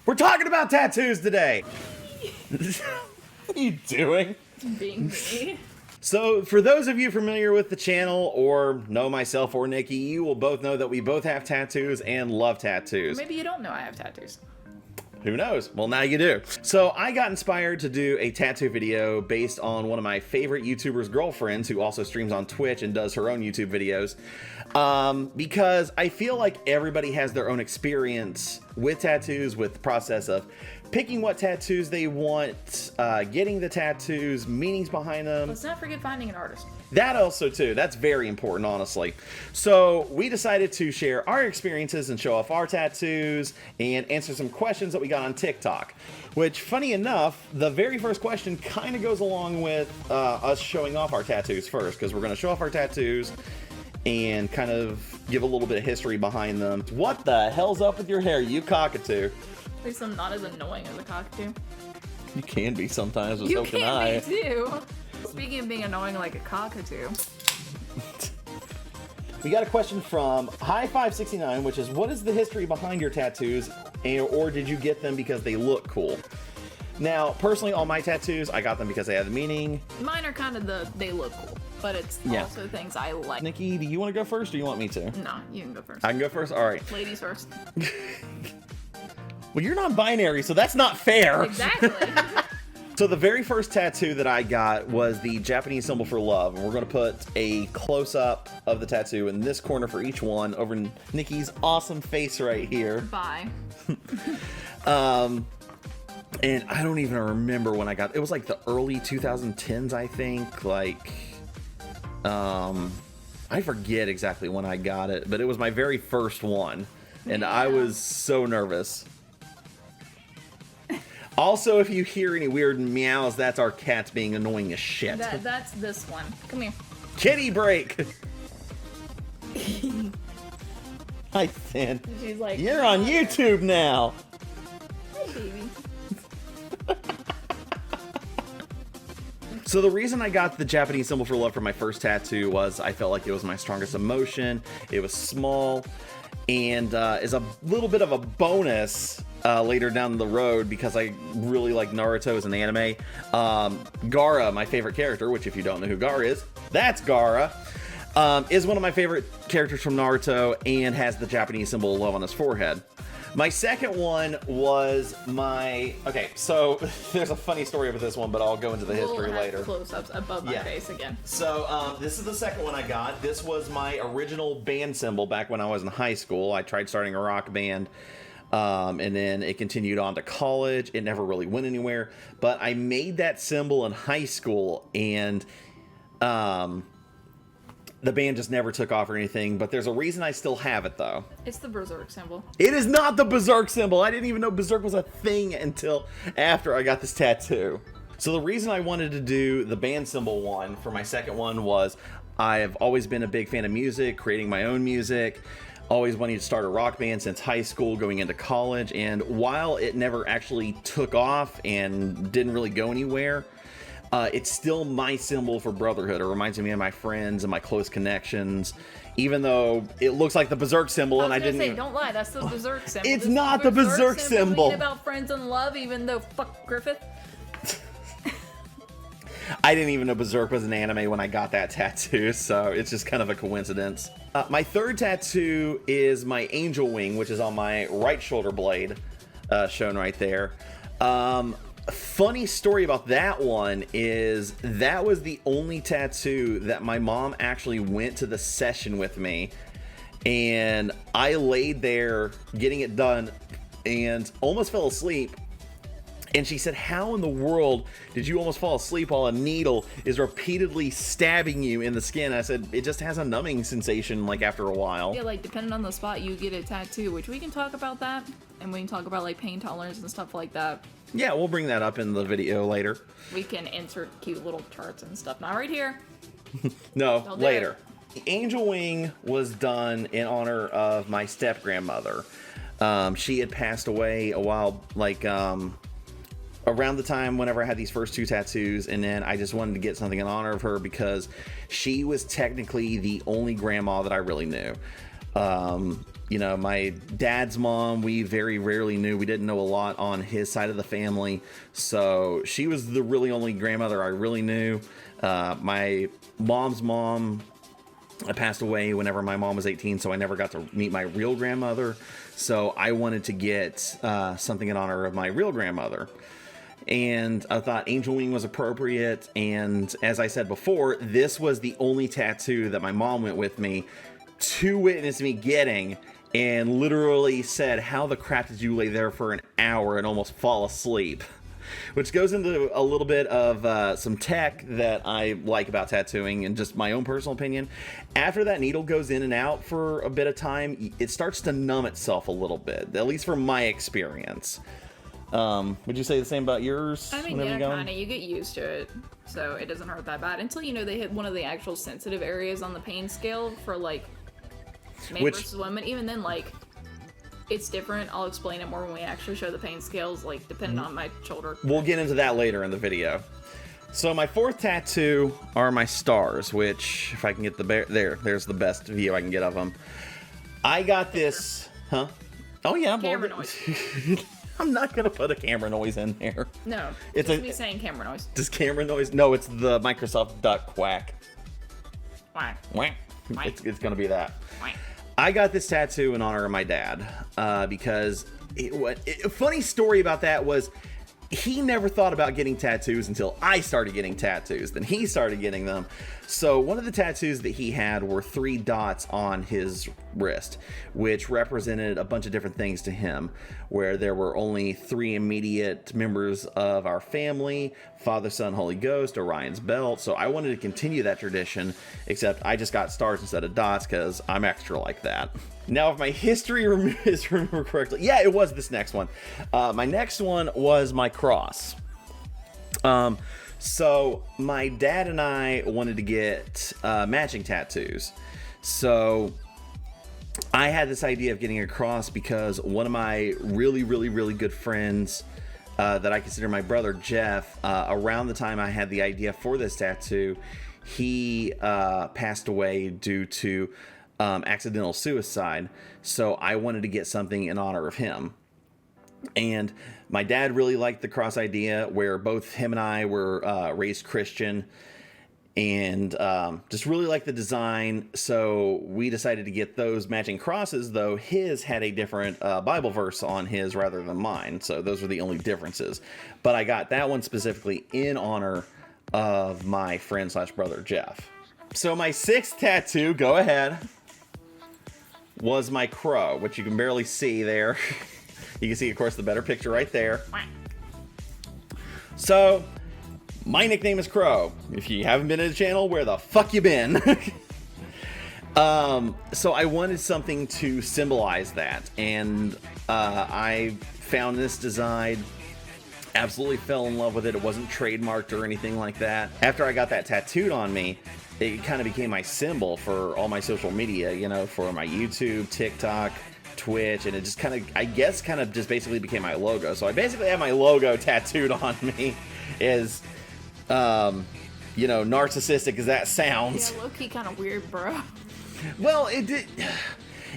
We're talking about tattoos today. What are you doing? Being me. So, for those of you familiar with the channel, or know myself or Nikki, you will both know that we both have tattoos and love tattoos. Maybe you don't know I have tattoos. Who knows? Well, now you do. So I got inspired to do a tattoo video based on one of my favorite YouTubers' girlfriends, who also streams on Twitch and does her own YouTube videos, because I feel like everybody has their own experience with tattoos, with the process of picking what tattoos they want, getting the tattoos, meanings behind them. Let's not forget finding an artist. That also too. That's very important, honestly. So we decided to share our experiences and show off our tattoos and answer some questions that we got on TikTok. Which, funny enough, the very first question kind of goes along with us showing off our tattoos first, because we're going to show off our tattoos and kind of give a little bit of history behind them. What the hell's up with your hair, you cockatoo? At least I'm not as annoying as a cockatoo. You can be sometimes, but so You can I. can be too. Speaking of being annoying like a cockatoo. We got a question from High569, which is, what is the history behind your tattoos, or did you get them because they look cool? Now, personally, all my tattoos, I got them because they had the meaning. Mine are kind of they look cool, but it's also things I like. Nikki, do you want to go first, or you want me to? No, you can go first. I can go first? All right. Ladies first. Well, you're non-binary, so that's not fair. Exactly. So the very first tattoo that I got was the Japanese symbol for love. And we're going to put a close-up of the tattoo in this corner for each one over Nikki's awesome face right here. Bye. And I don't even remember when I got it. Was like the early 2010s, I think. Like, I forget exactly when I got it, but it was my very first one. And Yeah. I was so nervous. Also, if you hear any weird meows, that's our cats being annoying as shit. That's this one. Come here. Kitty break! Hi, Sin. She's like, You're on YouTube now! Hi, baby. So the reason I got the Japanese symbol for love for my first tattoo was I felt like it was my strongest emotion. It was small, and is a little bit of a bonus later down the road because I really like Naruto as an anime. Gaara, my favorite character, which if you don't know who Gaara is, that's Gaara, is one of my favorite characters from Naruto and has the Japanese symbol of love on his forehead. My second one was okay, so there's a funny story with this one, but I'll go into the history later. Close-ups above my face again. So this is the second one I got. This was my original band symbol back when I was in high school. I tried starting a rock band, and then it continued on to college. It never really went anywhere, but I made that symbol in high school, and the band just never took off or anything, but there's a reason I still have it, though. It's the Berserk symbol. It is not the Berserk symbol. I didn't even know Berserk was a thing until after I got this tattoo. So the reason I wanted to do the band symbol one for my second one was I've always been a big fan of music, creating my own music, always wanting to start a rock band since high school, going into college, and while it never actually took off and didn't really go anywhere, it's still my symbol for brotherhood. It reminds me of my friends and my close connections, even though it looks like the Berserk symbol. And I didn't say, don't lie, that's the Berserk symbol. It's not the Berserk symbol. About friends and love, even though fuck Griffith. I didn't even know Berserk was an anime when I got that tattoo, so it's just kind of a coincidence. My third tattoo is my angel wing, which is on my right shoulder blade, shown right there. Funny story about that one is that was the only tattoo that my mom actually went to the session with me, and I laid there getting it done and almost fell asleep. And she said, how in the world did you almost fall asleep while a needle is repeatedly stabbing you in the skin? I said, it just has a numbing sensation like after a while. Yeah, like depending on the spot you get a tattoo, which we can talk about that, and we can talk about like pain tolerance and stuff like that. Yeah, we'll bring that up in the video later. We can insert cute little charts and stuff. Not right here. No, later. The angel wing was done in honor of my step-grandmother. She had passed away a while, like, around the time whenever I had these first two tattoos, and then I just wanted to get something in honor of her because she was technically the only grandma that I really knew. You know, my dad's mom, we very rarely knew. We didn't know a lot on his side of the family. So she was the really only grandmother I really knew. My mom's mom passed away whenever my mom was 18, so I never got to meet my real grandmother. So I wanted to get something in honor of my real grandmother. And I thought angel wing was appropriate. And as I said before, this was the only tattoo that my mom went with me to witness me getting, and literally said, how the crap did you lay there for an hour and almost fall asleep? Which goes into a little bit of some tech that I like about tattooing and just my own personal opinion. After that needle goes in and out for a bit of time, it starts to numb itself a little bit, at least from my experience. Would you say the same about yours? I mean, yeah, kind of. You get used to it, so it doesn't hurt that bad until, you know, they hit one of the actual sensitive areas on the pain scale for, like, men versus women. Even then, like, it's different. I'll explain it more when we actually show the pain scales, like, depending on my shoulder. We'll get into that later in the video. So my fourth tattoo are my stars, which, if I can get there's the best view I can get of them. I got this, huh? Oh yeah, camera noise. I'm not gonna put a camera noise in there. No, it's me saying camera noise. Does camera noise? No, it's the Microsoft Duck quack. Quack. Quack. Quack. It's gonna be that. Quack. I got this tattoo in honor of my dad because a funny story about that was he never thought about getting tattoos until I started getting tattoos. Then he started getting them. So one of the tattoos that he had were 3 dots on his wrist, which represented a bunch of different things to him, where there were only 3 immediate members of our family: Father, Son, Holy Ghost, Orion's belt. So I wanted to continue that tradition, except I just got stars instead of dots because I'm extra like that. Now, if my history is remembered correctly, yeah, it was this next one. My next one was my cross. So my dad and I wanted to get matching tattoos. So I had this idea of getting a cross because one of my really good friends that I consider my brother, Jeff, around the time I had the idea for this tattoo, he passed away due to accidental suicide. So I wanted to get something in honor of him. And my dad really liked the cross idea, where both him and I were raised Christian, and just really liked the design. So we decided to get those matching crosses, though his had a different Bible verse on his rather than mine. So those were the only differences. But I got that one specifically in honor of my friend / brother, Jeff. So my 6th tattoo, go ahead, was my crow, which you can barely see there. You can see, of course, the better picture right there. So, my nickname is Krow. If you haven't been to the channel, where the fuck you been? So I wanted something to symbolize that, and I found this design, absolutely fell in love with it. It wasn't trademarked or anything like that. After I got that tattooed on me, it kind of became my symbol for all my social media, you know, for my YouTube, TikTok, Twitch, and it just kind of, I guess, kind of just basically became my logo. So I basically have my logo tattooed on me, as, you know, narcissistic as that sounds. Yeah, low-key kind of weird, bro. Well, it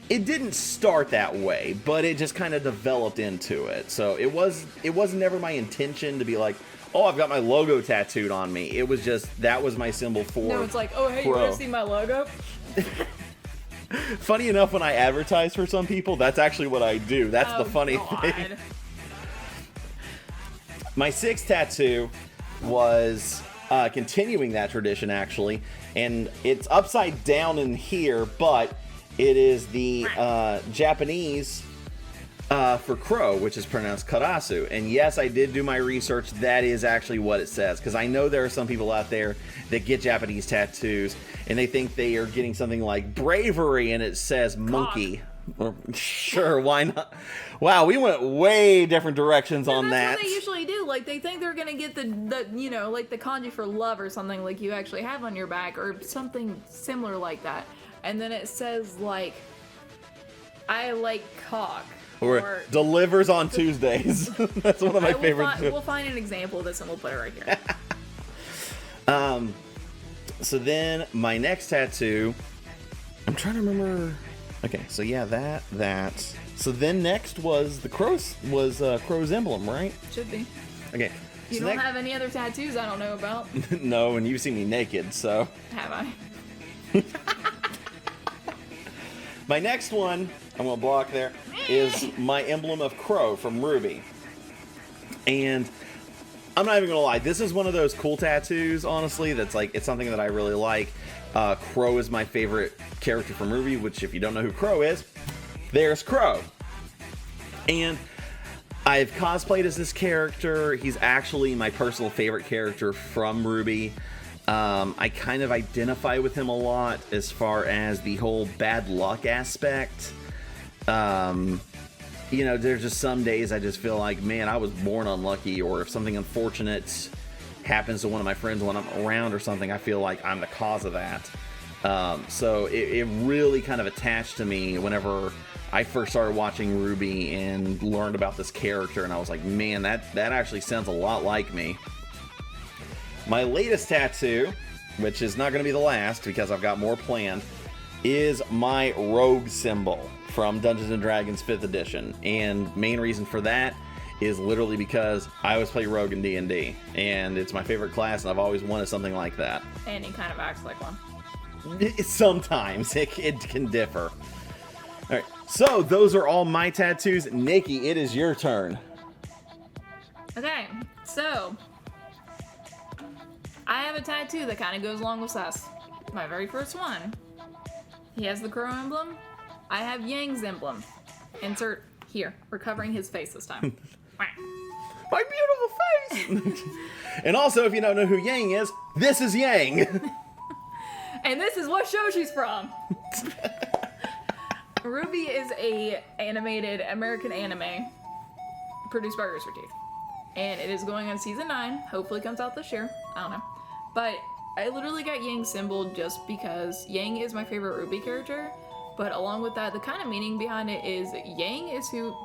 didn't start that way, but it just kind of developed into it. So it was never my intention to be like, oh, I've got my logo tattooed on me. It was just, that was my symbol for No, it's like, oh, hey, you want to see my logo? Funny enough, when I advertise for some people, that's actually what I do. That's the funny thing. My 6th tattoo was continuing that tradition, actually, and it's upside down in here, but it is the Japanese for crow, which is pronounced karasu. And yes, I did do my research. That is actually what it says, because I know there are some people out there that get Japanese tattoos and they think they are getting something like bravery and it says monkey. Sure, why not? Wow, we went way different directions on that. That's what they usually do. Like, they think they're gonna get the you know, like the kanji for love or something like you actually have on your back, or something similar like that. And then it says, like, I like cock. Or delivers on Tuesdays. That's one of my favorites. We'll find an example of this and we'll put it right here. So then my next tattoo, I'm trying to remember. Okay, so yeah, that. So then next was the Crow's emblem, right? Should be. Okay. You don't have any other tattoos I don't know about? No, and you've seen me naked, so. Have I? My next one, I'm gonna block there, is my Emblem of Crow from Ruby. And I'm not even gonna lie, this is one of those cool tattoos, honestly, that's like, it's something that I really like. Krow is my favorite character from Ruby, which if you don't know who Krow is, there's Krow. And I've cosplayed as this character. He's actually my personal favorite character from Ruby. I kind of identify with him a lot as far as the whole bad luck aspect. You know, there's just some days I just feel like, man, I was born unlucky, or if something unfortunate happens to one of my friends when I'm around or something, I feel like I'm the cause of that. So it really kind of attached to me whenever I first started watching Ruby and learned about this character, and I was like, man, that actually sounds a lot like me. My latest tattoo, which is not going to be the last because I've got more planned, is my rogue symbol from Dungeons & Dragons 5th edition. And main reason for that is literally because I always play rogue in D&D, and it's my favorite class, and I've always wanted something like that. And he kind of acts like one. Sometimes it can differ. All right, so those are all my tattoos. Nikki, it is your turn. Okay, so I have a tattoo that kind of goes along with Sus. My very first one. He has the Krow emblem. I have Yang's emblem. Insert here. We're covering his face this time. My beautiful face! And also, if you don't know who Yang is, this is Yang. And this is what show she's from. Ruby is a animated American anime produced by Rooster Teeth. And it is going on season 9. Hopefully comes out this year. I don't know. But I literally got Yang's symbol just because Yang is my favorite Ruby character. But along with that, the kind of meaning behind it is Yang is who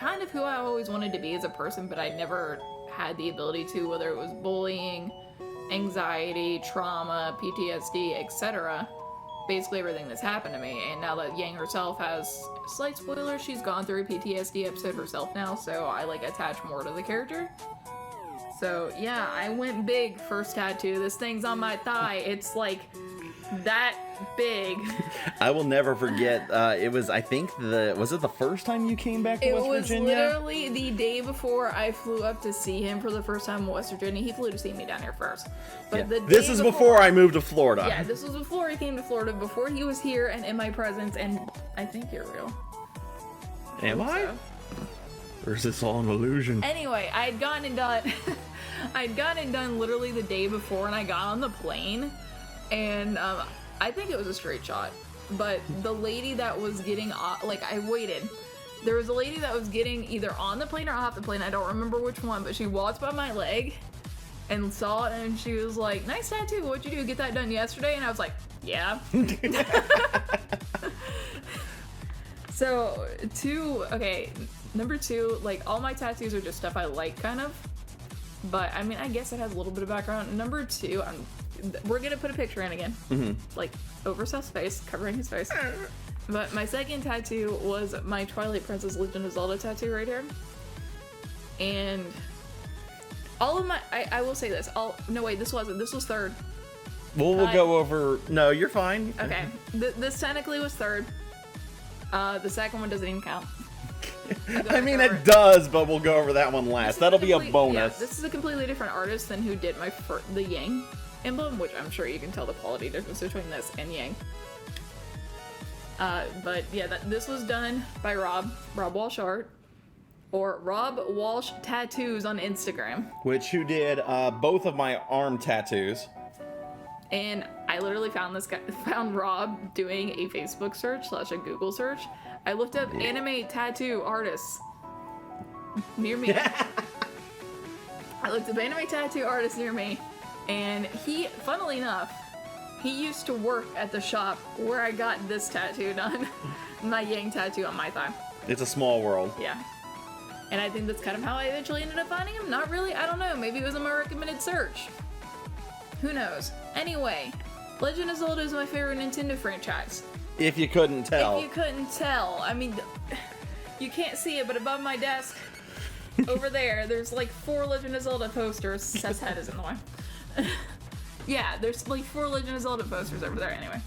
I always wanted to be as a person, but I never had the ability to, whether it was bullying, anxiety, trauma, PTSD, etc. Basically everything that's happened to me. And now that Yang herself has, slight spoiler, she's gone through a PTSD episode herself now, so I like attach more to the character. So yeah, I went big first tattoo. This thing's on my thigh. It's like that big. I will never forget. It was, I think, was it the first time you came back to West Virginia? It was literally the day before I flew up to see him for the first time in West Virginia. He flew to see me down here first. But yeah. This is before I moved to Florida. Yeah, this was before he came to Florida, before he was here and in my presence, and I think you're real. Am I? Or is this all an illusion? Anyway, I'd gotten it done literally the day before, and I got on the plane. And I think it was a straight shot, but the lady that was getting off, like, I waited. There was a lady that was getting either on the plane or off the plane. I don't remember which one, but she walked by my leg and saw it, and she was like, "Nice tattoo. What'd you do? Get that done yesterday?" And I was like, "Yeah." So number 2, like, all my tattoos are just stuff I like, kind of. But I mean, I guess it has a little bit of background. Number 2, we're gonna put a picture in again, like over Seth's face, covering his face. But my second tattoo was my Twilight Princess Legend of Zelda tattoo right here. And all of my, I will say this. No wait, this wasn't. This was third. Well, we'll go over. No, you're fine. Okay, this technically was third. The second one doesn't even count. I mean, it does, but we'll go over that one last. That'll be a bonus. Yeah, this is a completely different artist than who did the Yang emblem, which I'm sure you can tell the quality difference between this and Yang. But yeah, this was done by Rob Walsh Art, or Rob Walsh Tattoos on Instagram. Who did both of my arm tattoos. And I literally found Rob doing a Facebook search / a Google search. I looked up anime tattoo artists near me. I looked up anime tattoo artists near me, and funnily enough, he used to work at the shop where I got this tattoo done. My Yang tattoo on my thigh. It's a small world. Yeah. And I think that's kind of how I eventually ended up finding him. Not really, I don't know. Maybe it was in my recommended search. Who knows? Anyway, Legend of Zelda is my favorite Nintendo franchise. If you couldn't tell. If you couldn't tell. I mean, you can't see it, but above my desk, over there's like 4 Legend of Zelda posters. Seth's head is in the way. Yeah, there's like 4 Legend of Zelda posters over there anyway.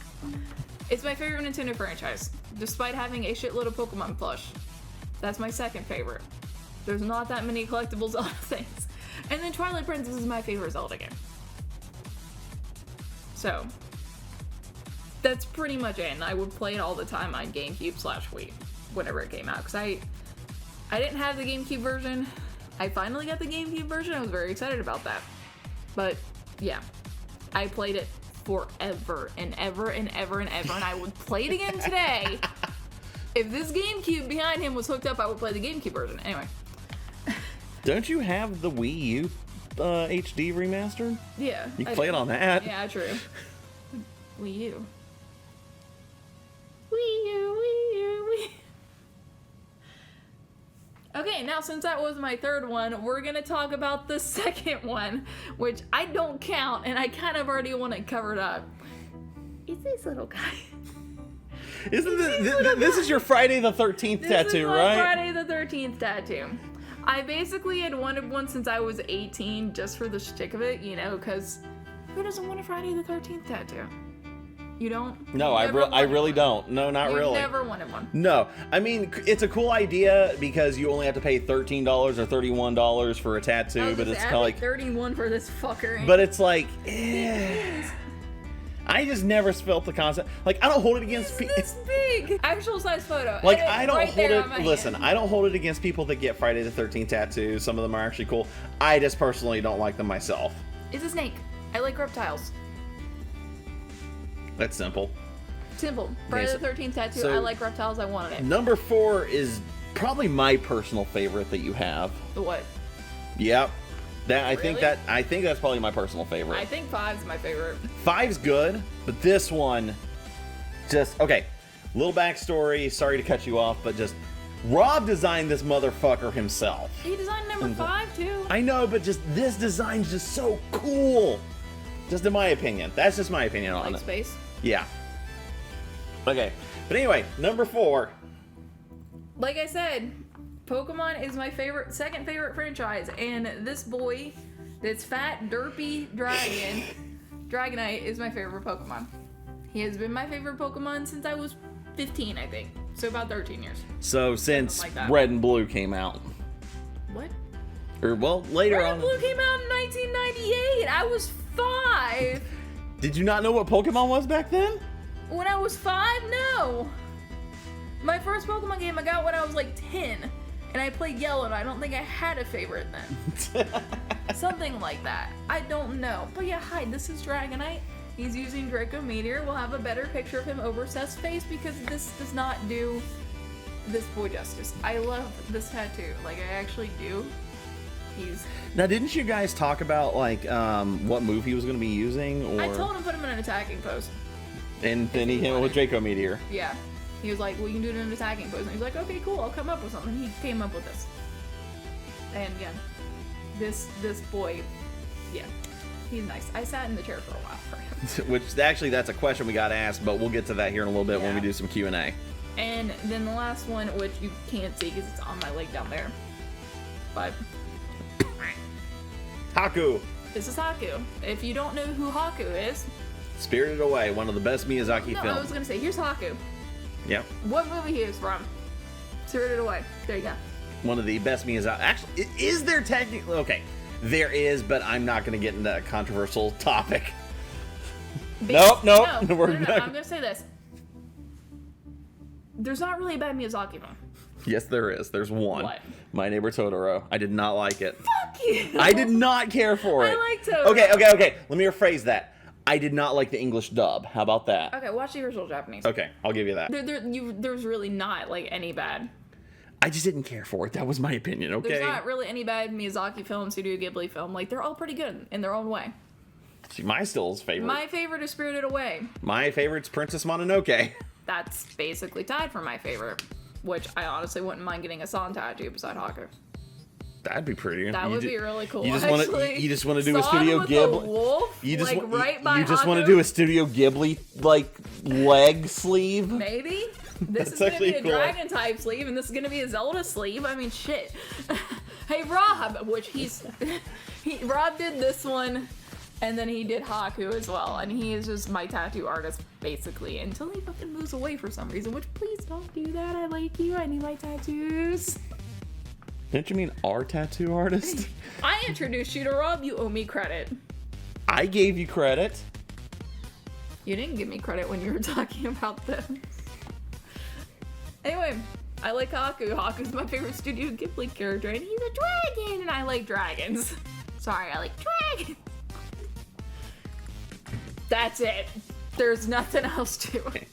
It's my favorite Nintendo franchise, despite having a shitload of Pokemon plush. That's my second favorite. There's not that many collectible Zelda things. And then Twilight Princess is my favorite Zelda game. So, that's pretty much it, and I would play it all the time on GameCube/Wii, whenever it came out, because I didn't have the GameCube version. I finally got the GameCube version. I was very excited about that. But, yeah, I played it forever and ever and ever and ever, and I would play it again today. If this GameCube behind him was hooked up, I would play the GameCube version. Anyway. Don't you have the Wii U HD remastered? Yeah. You can play it on that. Yeah, true. Wii U. Wii U, Wii U, Wii U. Okay, now since that was my third one, we're gonna talk about the second one, which I don't count, and I kind of already want it covered up. It's this little guy. This is your Friday the 13th tattoo, This is my right? Friday the 13th tattoo. I basically had wanted one since I was 18, just for the shtick of it, you know, because who doesn't want a Friday the 13th tattoo? You don't? No, I really don't. No, not You've really. never wanted one. No, I mean, it's a cool idea because you only have to pay $13 or $31 for a tattoo, but it's kind of like 31 for this fucker. But it's like, I just never felt the concept. Like, I don't hold it against people. This big actual size photo. Like, Edit I don't right hold there on my it. Listen, hand. I don't hold it against people that get Friday the 13th tattoos. Some of them are actually cool. I just personally don't like them myself. It's a snake. I like reptiles. That's simple. Simple. Friday so- the 13th tattoo. so- I like reptiles. I wanted it. Number 4 is probably my personal favorite that you have. The what? Yep. I Really? think that's probably my personal favorite. I think 5's my favorite. 5's good, but this one just okay. Little backstory, sorry to cut you off, but just Rob designed this motherfucker himself. He designed number 5 too. I know, but just this design's just so cool. Just in my opinion. That's just my opinion on Like it. space. Yeah. Okay. But anyway, number 4. Like I said, Pokemon is my second favorite franchise, and this boy, this fat, derpy dragon, Dragonite, is my favorite Pokemon. He has been my favorite Pokemon since I was 15, I think. So about 13 years. So since like that. Red and Blue came out. What? Or well, later Red on. and Blue came out in 1998. I was 5. Did you not know what Pokemon was back then? When I was 5, no. My first Pokemon game I got when I was like 10. And I played Yellow, and I don't think I had a favorite then. Something like that. I don't know. But yeah, hi, this is Dragonite. He's using Draco Meteor. We'll have a better picture of him over Seth's face because this does not do this boy justice. I love this tattoo. Like, I actually do. Now, didn't you guys talk about like what move he was going to be using? Or... I told him put him in an attacking pose. And then he came up with Draco Meteor. Yeah. He was like, well, you can do it in an attacking pose. And he was like, okay, cool, I'll come up with something. He came up with this. And again, this boy, yeah, he's nice. I sat in the chair for a while for him. Which, actually, that's a question we got asked, but we'll get to that here in a little bit when Yeah. we do some Q&A. And then the last one, which you can't see because it's on my leg down there. But Haku. this is Haku. If you don't know who Haku is, Spirited Away, one of the best Miyazaki no, I films. was gonna say, here's Haku. Yep. What movie he is from? Spirited Away. There you go. One of the best Miyazaki. Actually, is there technically... Okay, there is, but I'm not going to get into that controversial topic. Nope. No, We're I'm not- gonna say this. There's not really a bad Miyazaki film. Yes, there is. There's one. What? My Neighbor Totoro. I did not like it. Fuck you! I did not care for it. I like Totoro. Okay. Let me rephrase that. I did not like the English dub. How about that? Okay, watch the original Japanese. Okay, I'll give you that. There's really not, like, any bad. I just didn't care for it. That was my opinion, okay? There's not really any bad Miyazaki film, Studio Ghibli film. Like, they're all pretty good in their own way. See, my still's favorite. My favorite is Spirited Away. My favorite's Princess Mononoke. That's basically tied for my favorite. Which I honestly wouldn't mind getting a San tattoo beside Haku. That'd be pretty. That would be really cool. You just want to do a Saw Studio him with Ghibli. a wolf, You just like, right by you just want to Haku. do a Studio Ghibli like leg sleeve. Maybe. This That's is gonna be actually a cool. dragon type sleeve, and this is gonna be a Zelda sleeve. I mean, shit. Hey, Rob, which Rob did this one, and then he did Haku as well, and he is just my tattoo artist basically until he fucking moves away for some reason. Which please don't do that. I like you. I need my tattoos. Didn't you mean our tattoo artist? I introduced you to Rob. You owe me credit. I gave you credit. You didn't give me credit when you were talking about them. Anyway, I like Haku. Haku's my favorite Studio Ghibli character, and he's a dragon, and I like dragons. Sorry, I like dragons. That's it. There's nothing else to it.